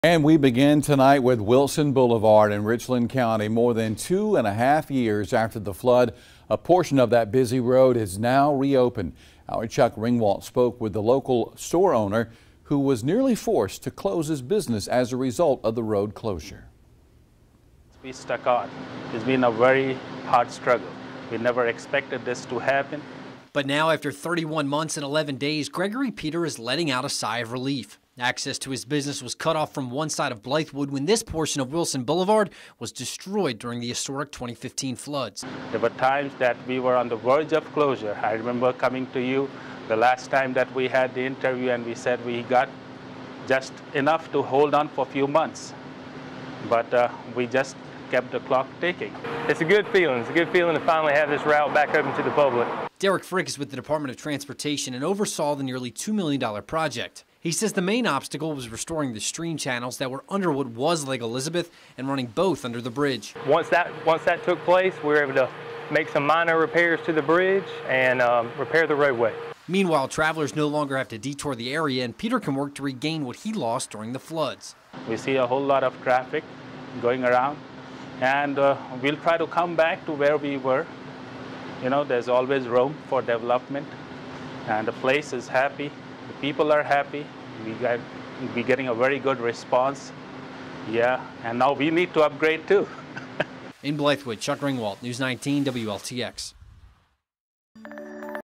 And we begin tonight with Wilson Boulevard in Richland County. More than 2.5 years after the flood, a portion of that busy road is now reopened. Our Chuck Ringwalt spoke with the local store owner who was nearly forced to close his business as a result of the road closure. We stuck on. It's been a very hard struggle. We never expected this to happen. But now, after 31 months and 11 days, Gregory Peter is letting out a sigh of relief. Access to his business was cut off from one side of Blythewood when this portion of Wilson Boulevard was destroyed during the historic 2015 floods. There were times that we were on the verge of closure. I remember coming to you the last time that we had the interview and we said we got just enough to hold on for a few months. But we just kept the clock ticking. It's a good feeling. It's a good feeling to finally have this route back open to the public. Derek Frick is with the Department of Transportation and oversaw the nearly $2 million project. He says the main obstacle was restoring the stream channels that were under what was Lake Elizabeth and running both under the bridge. Once that took place, we were able to make some minor repairs to the bridge and repair the roadway. Meanwhile, travelers no longer have to detour the area, and Peter can work to regain what he lost during the floods. We see a whole lot of traffic going around, and we'll try to come back to where we were. You know, there's always room for development, and the place is happy. The people are happy. We're getting a very good response. Yeah, and now we need to upgrade too. In Blythewood, Chuck Ringwalt, News 19 WLTX.